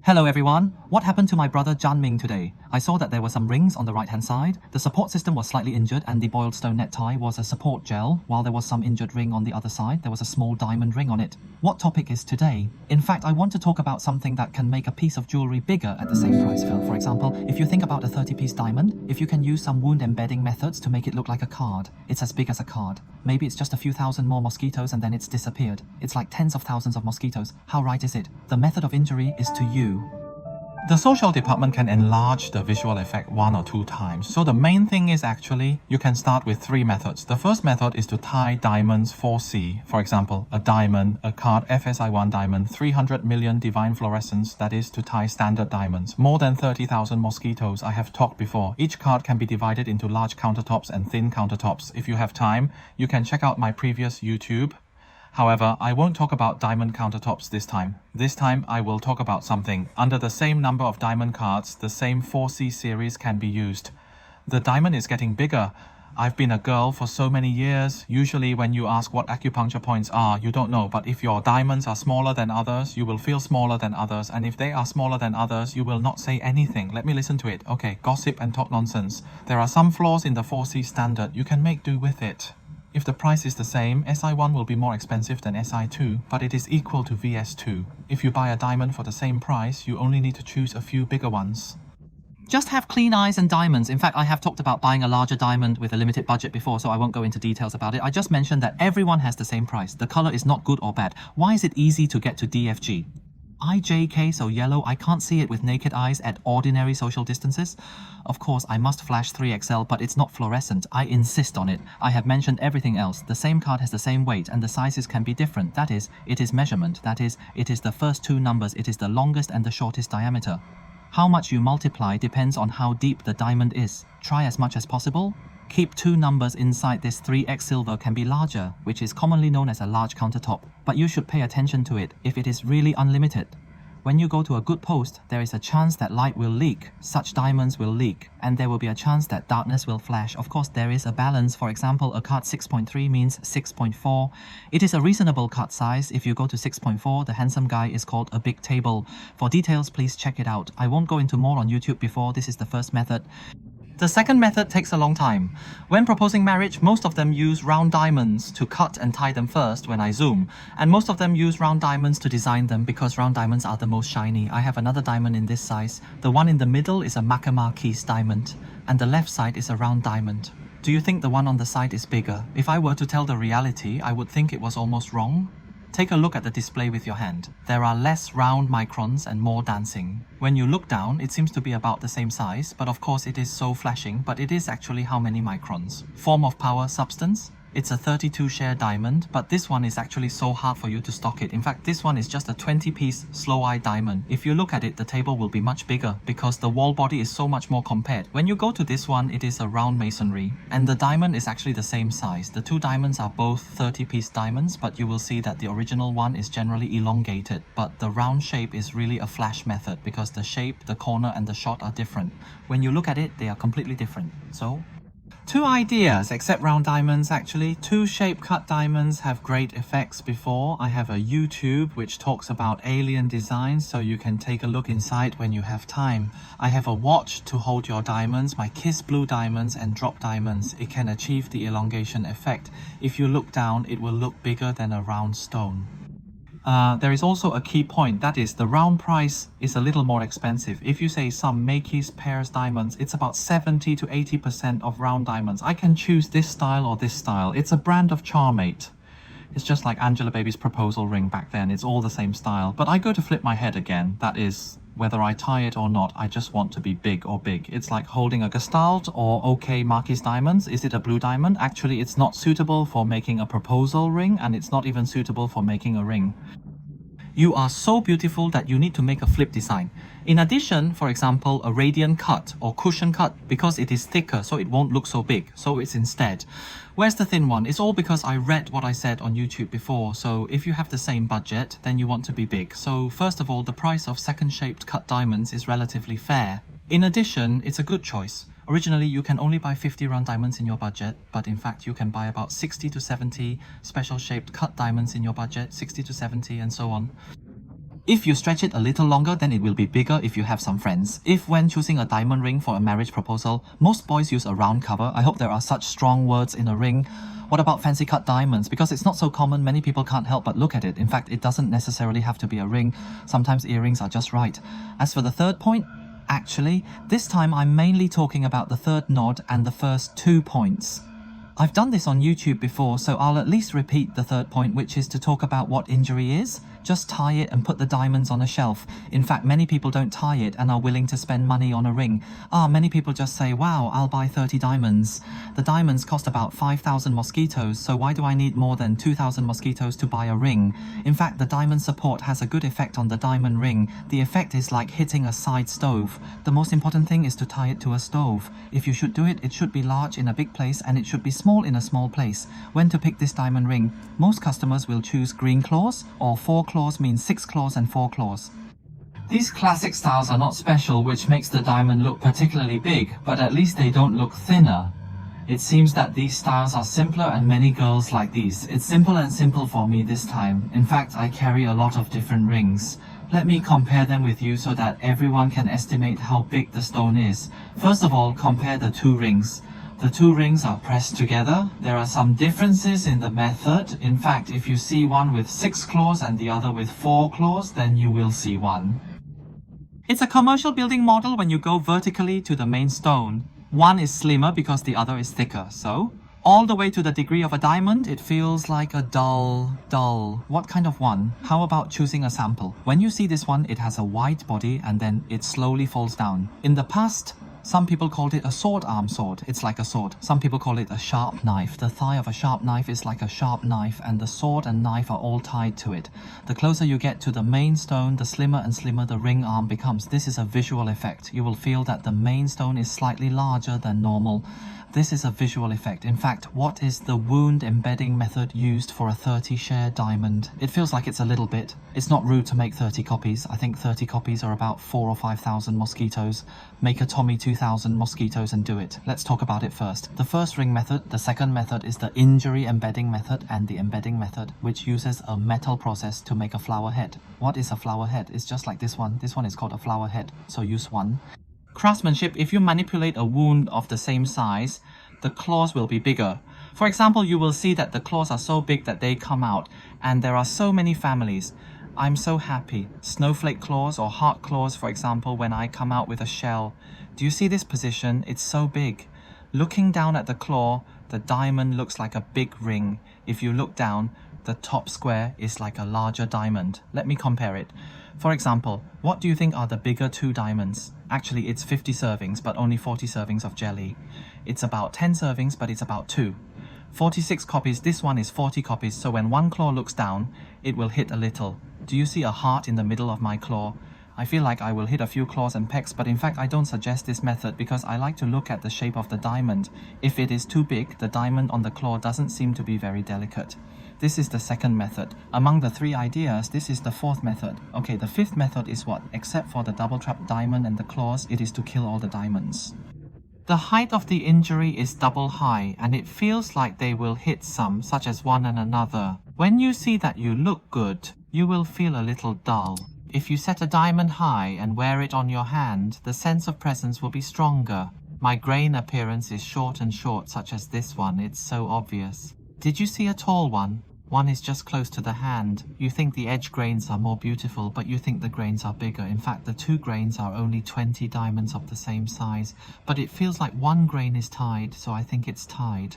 Hello everyone, what happened to my brother Janming today? I saw that there were some rings on the right hand side, the support system was slightly injured and the boiled stone necktie was a support gel, while there was some injured ring on the other side, there was a small diamond ring on it. What topic is today? In fact, I want to talk about something that can make a piece of jewelry bigger at the same price, Phil. For example, if you think about a 30-piece diamond, if you can use some wound embedding methods to make it look like a card, it's as big as a card. Maybe it's just a few thousand more mosquitoes and then it's disappeared. It's like tens of thousands of mosquitoes. How right is it? The method of injury is to you. The social department can enlarge the visual effect 1 or 2 times. So the main thing is actually, you can start with 3 methods. The first method is to tie diamonds 4C. For example, a diamond, a card FSI1 diamond, 300 million divine fluorescence, that is to tie standard diamonds. More than 30,000 mosquitoes, I have talked before. Each card can be divided into large countertops and thin countertops. If you have time, you can check out my previous YouTube. However, I won't talk about diamond countertops this time. This time, I will talk about something. Under the same number of diamond cards, the same 4C series can be used. The diamond is getting bigger. I've been a girl for so many years. Usually when you ask what acupuncture points are, you don't know. But if your diamonds are smaller than others, you will feel smaller than others. And if they are smaller than others, you will not say anything. Let me listen to it. Okay, gossip and talk nonsense. There are some flaws in the 4C standard. You can make do with it. If the price is the same, SI1 will be more expensive than SI2, but it is equal to VS2. If you buy a diamond for the same price, you only need to choose a few bigger ones. Just have clean eyes and diamonds. In fact, I have talked about buying a larger diamond with a limited budget before, so I won't go into details about it. I just mentioned that everyone has the same price. The color is not good or bad. Why is it easy to get to DFG? IJK, so yellow, I can't see it with naked eyes at ordinary social distances. Of course, I must flash 3XL, but it's not fluorescent. I insist on it. I have mentioned everything else. The same card has the same weight, and the sizes can be different. That is, it is measurement. That is, it is the first 2 numbers. It is the longest and the shortest diameter. How much you multiply depends on how deep the diamond is. Try as much as possible. Keep 2 numbers inside this 3x silver can be larger, which is commonly known as a large countertop, but you should pay attention to it if it is really unlimited. When you go to a good post, there is a chance that light will leak, such diamonds will leak, and there will be a chance that darkness will flash. Of course, there is a balance. For example, a card 6.3 means 6.4. It is a reasonable card size. If you go to 6.4, the handsome guy is called a big table. For details, please check it out. I won't go into more on YouTube before. This is the first method. The second method takes a long time. When proposing marriage, most of them use round diamonds to cut and tie them first when I zoom. And most of them use round diamonds to design them because round diamonds are the most shiny. I have another diamond in this size. The one in the middle is a Makama Keys diamond. And the left side is a round diamond. Do you think the one on the side is bigger? If I were to tell the reality, I would think it was almost wrong. Take a look at the display with your hand. There are less round microns and more dancing. When you look down, it seems to be about the same size, but of course it is so flashing, but it is actually how many microns? Form of power, substance? It's a 32 share diamond, but this one is actually so hard for you to stock it. In fact, this one is just a 20-piece slow-eye diamond. If you look at it, the table will be much bigger because the wall body is so much more compact. When you go to this one, it is a round masonry, and the diamond is actually the same size. The 2 diamonds are both 30-piece diamonds, but you will see that the original one is generally elongated, but the round shape is really a flash method because the shape, the corner, and the shot are different. When you look at it, they are completely different. So 2 ideas, except round diamonds actually. 2 shape cut diamonds have great effects before. I have a YouTube which talks about alien designs, so you can take a look inside when you have time. I have a watch to hold your diamonds, my kiss blue diamonds and drop diamonds. It can achieve the elongation effect. If you look down, it will look bigger than a round stone. There is also a key point, that is the round price is a little more expensive. If you say some Macy's Paris diamonds, it's about 70 to 80% of round diamonds. I can choose this style or this style. It's a brand of Charmate. It's just like Angelababy's proposal ring back then. It's all the same style. But I go to flip my head again. That is, whether I tie it or not, I just want to be big or big. It's like holding a Gestalt or OK Marquis diamonds. Is it a blue diamond? Actually, it's not suitable for making a proposal ring, and it's not even suitable for making a ring. You are so beautiful that you need to make a flip design. In addition, for example, a radiant cut or cushion cut, because it is thicker so it won't look so big, so it's instead. Where's the thin one? It's all because I read what I said on YouTube before, so if you have the same budget, then you want to be big. So first of all, the price of second shaped cut diamonds is relatively fair. In addition, it's a good choice. Originally, you can only buy 50 round diamonds in your budget, but in fact, you can buy about 60 to 70 special shaped cut diamonds in your budget, 60 to 70 and so on. If you stretch it a little longer, then it will be bigger if you have some friends. If when choosing a diamond ring for a marriage proposal, most boys use a round cover. I hope there are such strong words in a ring. What about fancy cut diamonds? Because it's not so common, many people can't help but look at it. In fact, it doesn't necessarily have to be a ring. Sometimes earrings are just right. As for the third point, actually, this time I'm mainly talking about the third nod and the first 2 points. I've done this on YouTube before, so I'll at least repeat the third point, which is to talk about what injury is. Just tie it and put the diamonds on a shelf. In fact, many people don't tie it and are willing to spend money on a ring. Many people just say, wow, I'll buy 30 diamonds. The diamonds cost about 5,000 mosquitoes, so why do I need more than 2,000 mosquitoes to buy a ring? In fact, the diamond support has a good effect on the diamond ring. The effect is like hitting a side stove. The most important thing is to tie it to a stove. If you should do it, it should be large in a big place and it should be small in a small place. When to pick this diamond ring? Most customers will choose green claws, or 4 claws means 6 claws and 4 claws. These classic styles are not special, which makes the diamond look particularly big, but at least they don't look thinner. It seems that these styles are simpler and many girls like these. It's simple and simple for me this time. In fact, I carry a lot of different rings. Let me compare them with you so that everyone can estimate how big the stone is. First of all, compare the 2 rings. The 2 rings are pressed together. There are some differences in the method. In fact, if you see one with 6 claws and the other with 4 claws, then you will see one. It's a commercial building model when you go vertically to the main stone. One is slimmer because the other is thicker, so all the way to the degree of a diamond, it feels like a dull. What kind of one? How about choosing a sample? When you see this one, it has a wide body and then it slowly falls down. In the past, some people called it a sword arm sword. It's like a sword. Some people call it a sharp knife. The thigh of a sharp knife is like a sharp knife and the sword and knife are all tied to it. The closer you get to the main stone, the slimmer and slimmer the ring arm becomes. This is a visual effect. You will feel that the main stone is slightly larger than normal. This is a visual effect. In fact, what is the wound embedding method used for a 30-share diamond? It feels like it's a little bit. It's not rude to make 30 copies. I think 30 copies are about 4,000 or 5,000 mosquitoes. Make a Tommy 2,000 mosquitoes and do it. Let's talk about it first. The first ring method, the second method is the injury embedding method and the embedding method, which uses a metal process to make a flower head. What is a flower head? It's just like this one. This one is called a flower head, so use one. Craftsmanship, if you manipulate a wound of the same size, the claws will be bigger. For example, you will see that the claws are so big that they come out, and there are so many families. I'm so happy. Snowflake claws or heart claws, for example, when I come out with a shell. Do you see this position? It's so big. Looking down at the claw, the diamond looks like a big ring. If you look down, the top square is like a larger diamond. Let me compare it. For example, what do you think are the bigger 2 diamonds? Actually, it's 50 servings, but only 40 servings of jelly. It's about 10 servings, but it's about 2. 46 copies, this one is 40 copies, so when one claw looks down, it will hit a little. Do you see a heart in the middle of my claw? I feel like I will hit a few claws and pecks, but in fact I don't suggest this method because I like to look at the shape of the diamond. If it is too big, the diamond on the claw doesn't seem to be very delicate. This is the second method. Among the 3 ideas, this is the 4th method. Okay, the 5th method is what? Except for the double trap diamond and the claws, it is to kill all the diamonds. The height of the injury is double high, and it feels like they will hit some, such as one and another. When you see that you look good, you will feel a little dull. If you set a diamond high and wear it on your hand, the sense of presence will be stronger. My grain appearance is short and short, such as this one. It's so obvious. Did you see a tall one? One is just close to the hand. You think the edge grains are more beautiful, but you think the grains are bigger. In fact, the 2 grains are only 20 diamonds of the same size, but it feels like 1 grain is tied, so I think it's tied.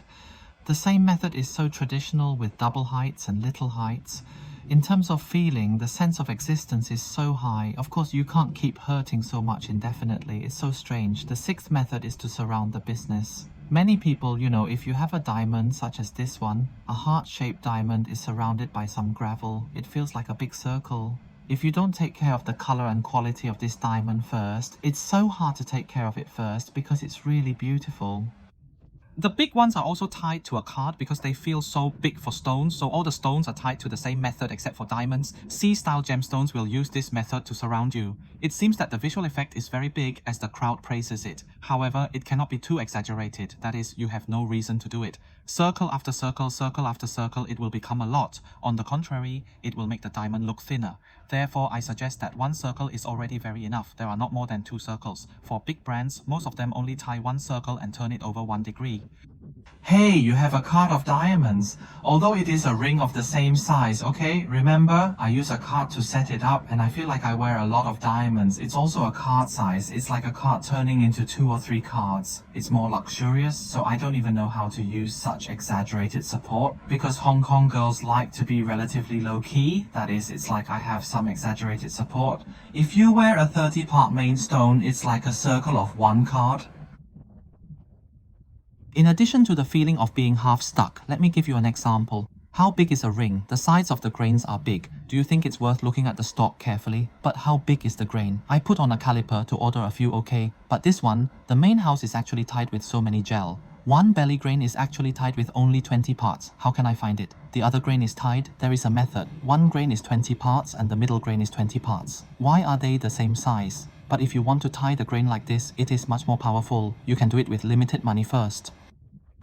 The same method is so traditional with double heights and little heights. In terms of feeling, the sense of existence is so high. Of course, you can't keep hurting so much indefinitely. It's so strange. The 6th method is to surround the business. Many people, if you have a diamond such as this one, a heart-shaped diamond is surrounded by some gravel. It feels like a big circle. If you don't take care of the color and quality of this diamond first, it's so hard to take care of it first because it's really beautiful. The big ones are also tied to a card because they feel so big for stones, so all the stones are tied to the same method except for diamonds. C-style gemstones will use this method to surround you. It seems that the visual effect is very big as the crowd praises it. However, it cannot be too exaggerated, that is, you have no reason to do it. Circle after circle, circle after circle, it will become a lot. On the contrary, it will make the diamond look thinner. Therefore, I suggest that one circle is already very enough. There are not more than 2 circles. For big brands, most of them only tie 1 circle and turn it over 1 degree. Hey, you have a card of diamonds. Although it is a ring of the same size, okay? Remember, I use a card to set it up and I feel like I wear a lot of diamonds. It's also a card size. It's like a card turning into 2 or 3 cards. It's more luxurious, so I don't even know how to use such exaggerated support because Hong Kong girls like to be relatively low-key. That is, it's like I have some exaggerated support. If you wear a 30-part main stone, it's like a circle of 1 card. In addition to the feeling of being half stuck, let me give you an example. How big is a ring? The sides of the grains are big. Do you think it's worth looking at the stock carefully? But how big is the grain? I put on a caliper to order a few, okay? But this one, the main house is actually tied with so many gel. One belly grain is actually tied with only 20 parts. How can I find it? The other grain is tied. There is a method. One grain is 20 parts and the middle grain is 20 parts. Why are they the same size? But if you want to tie the grain like this, it is much more powerful. You can do it with limited money first.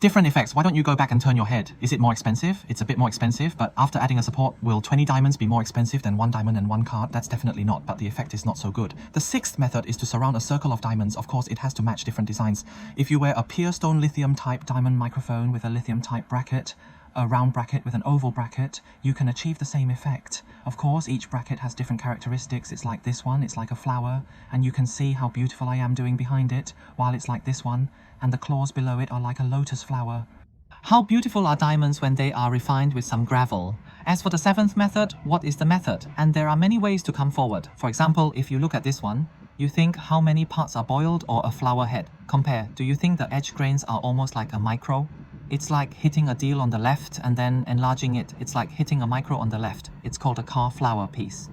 Different effects. Why don't you go back and turn your head? Is it more expensive? It's a bit more expensive, but after adding a support, will 20 diamonds be more expensive than 1 diamond and 1 card? That's definitely not, but the effect is not so good. The 6th method is to surround a circle of diamonds. Of course, it has to match different designs. If you wear a pure stone lithium type diamond microphone with a lithium type bracket, a round bracket with an oval bracket, you can achieve the same effect. Of course, each bracket has different characteristics. It's like this one, it's like a flower, and you can see how beautiful I am doing behind it, while it's like this one, and the claws below it are like a lotus flower. How beautiful are diamonds when they are refined with some gravel? As for the 7th method, what is the method? And there are many ways to come forward. For example, if you look at this one, you think how many parts are boiled or a flower head? Compare. Do you think the edge grains are almost like a micro? It's like hitting a deal on the left and then enlarging it. It's like hitting a micro on the left. It's called a car flower piece.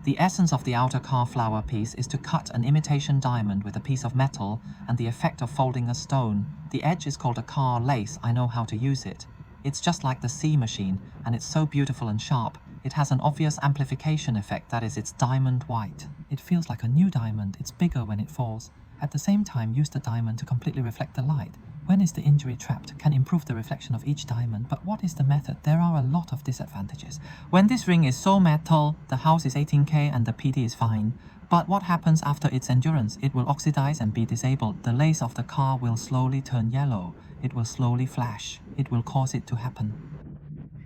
The essence of the outer car flower piece is to cut an imitation diamond with a piece of metal and the effect of folding a stone. The edge is called a car lace. I know how to use it. It's just like the C machine, and it's so beautiful and sharp. It has an obvious amplification effect, that is, it's diamond white. It feels like a new diamond. It's bigger when it falls. At the same time, use the diamond to completely reflect the light. When is the injury trapped? Can improve the reflection of each diamond, but what is the method? There are a lot of disadvantages. When this ring is so metal, the house is 18K and the PD is fine. But what happens after its endurance? It will oxidize and be disabled. The lace of the car will slowly turn yellow. It will slowly flash. It will cause it to happen.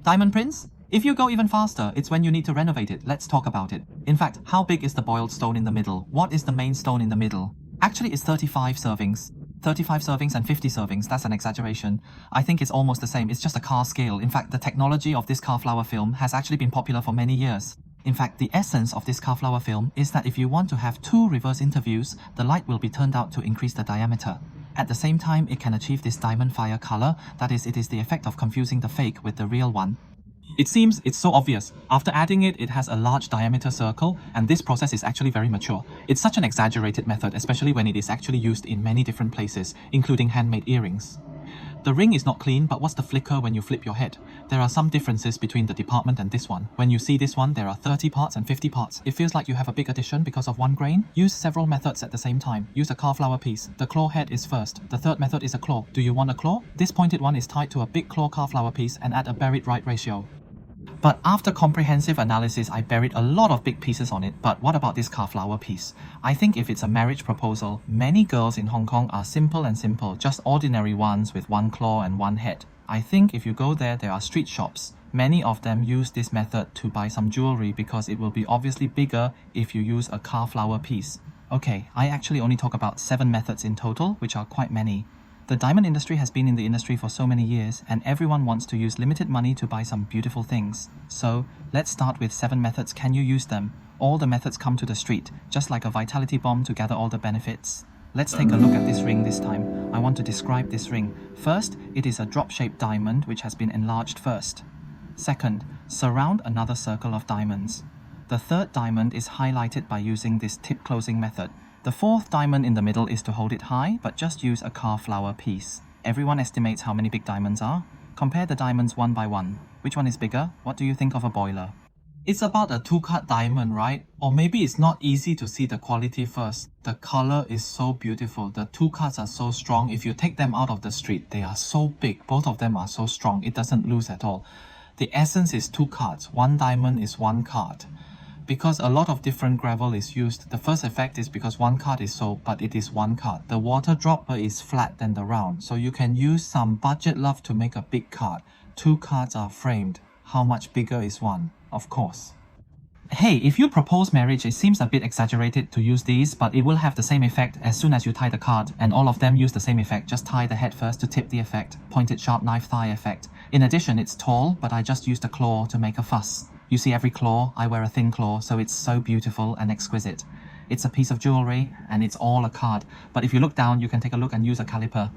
Diamond prints? If you go even faster, it's when you need to renovate it. Let's talk about it. In fact, how big is the boiled stone in the middle? What is the main stone in the middle? Actually, it's 35 servings. 35 servings and 50 servings, that's an exaggeration. I think it's almost the same, it's just a car scale. In fact, the technology of this car flower film has actually been popular for many years. In fact, the essence of this car flower film is that if you want to have 2 reverse interviews, the light will be turned out to increase the diameter. At the same time, it can achieve this diamond fire color, that is, it is the effect of confusing the fake with the real one. It seems it's so obvious. After adding it, it has a large diameter circle, and this process is actually very mature. It's such an exaggerated method, especially when it is actually used in many different places, including handmade earrings. The ring is not clean, but what's the flicker when you flip your head? There are some differences between the department and this one. When you see this one, there are 30 parts and 50 parts. It feels like you have a big addition because of 1 grain. Use several methods at the same time. Use a car flower piece. The claw head is first. The 3rd method is a claw. Do you want a claw? This pointed one is tied to a big claw car flower piece and add a buried right ratio. But after comprehensive analysis, I buried a lot of big pieces on it. But what about this car flower piece? I think if it's a marriage proposal, many girls in Hong Kong are simple, just ordinary ones with 1 claw and 1 head. I think if you go there, there are street shops. Many of them use this method to buy some jewelry because it will be obviously bigger if you use a car flower piece. Okay, I actually only talk about 7 methods in total, which are quite many. The diamond industry has been in the industry for so many years, and everyone wants to use limited money to buy some beautiful things. So, let's start with 7 methods. Can you use them? All the methods come to the street, just like a vitality bomb to gather all the benefits. Let's take a look at this ring this time. I want to describe this ring. First, it is a drop-shaped diamond which has been enlarged first. Second, surround another circle of diamonds. The 3rd diamond is highlighted by using this tip closing method. The 4th diamond in the middle is to hold it high, but just use a car flower piece. Everyone estimates how many big diamonds are. Compare the diamonds one by one. Which one is bigger? What do you think of a boiler? It's about a 2-cut diamond, right? Or maybe it's not easy to see the quality first. The color is so beautiful. The 2 cuts are so strong. If you take them out of the street, they are so big. Both of them are so strong. It doesn't lose at all. The essence is 2 cards. 1 diamond is 1 card. Because a lot of different gravel is used, the first effect is because one card is sold, but it is one card. The water dropper is flat than the round, so you can use some budget love to make a big card. 2 cards are framed. How much bigger is one? Of course. Hey, if you propose marriage, it seems a bit exaggerated to use these, but it will have the same effect as soon as you tie the card, and all of them use the same effect. Just tie the head first to tip the effect. Pointed sharp knife thigh effect. In addition, it's tall, but I just used a claw to make a fuss. You see every claw, I wear a thin claw, so it's so beautiful and exquisite. It's a piece of jewelry, and it's all a card. But if you look down, you can take a look and use a caliper.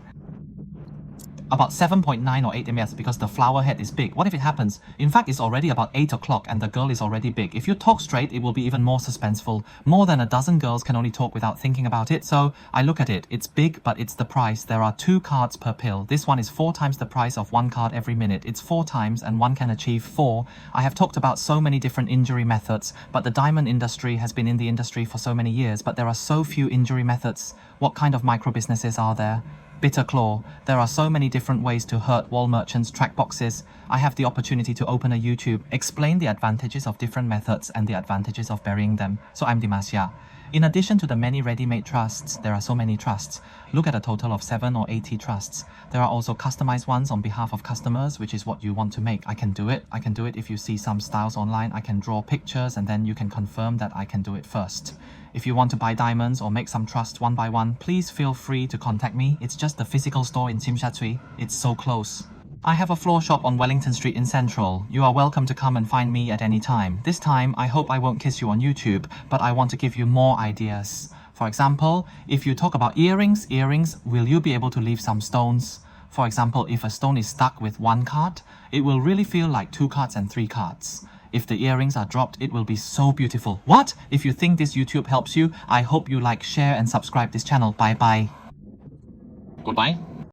About 7.9 or 8 ms because the flower head is big. What if it happens? In fact, it's already about 8 o'clock and the girl is already big. If you talk straight, it will be even more suspenseful. More than a dozen girls can only talk without thinking about it, so I look at it. It's big, but it's the price. There are 2 cards per pill. This one is 4 times the price of 1 card every minute. It's 4 times and one can achieve 4. I have talked about so many different injury methods, but the diamond industry has been in the industry for so many years, but there are so few injury methods. What kind of micro businesses are there? Bitter claw. There are so many different ways to hurt wall merchants, track boxes. I have the opportunity to open a YouTube, explain the advantages of different methods and the advantages of burying them. So I'm DiamondAsia. In addition to the many ready-made trusts, there are so many trusts. Look at a total of 7 or 80 trusts. There are also customized ones on behalf of customers, which is what you want to make. I can do it. I can do it if you see some styles online. I can draw pictures and then you can confirm that I can do it first. If you want to buy diamonds or make some trust one by one, please feel free to contact me. It's just the physical store in Tsim Sha Tsui. It's so close. I have a floor shop on Wellington Street in Central. You are welcome to come and find me at any time. This time, I hope I won't kiss you on YouTube, but I want to give you more ideas. For example, if you talk about earrings, will you be able to leave some stones? For example, if a stone is stuck with 1 card, it will really feel like 2 cards and 3 cards. If the earrings are dropped, it will be so beautiful. What? If you think this YouTube helps you, I hope you like, share and subscribe this channel. Bye bye. Goodbye.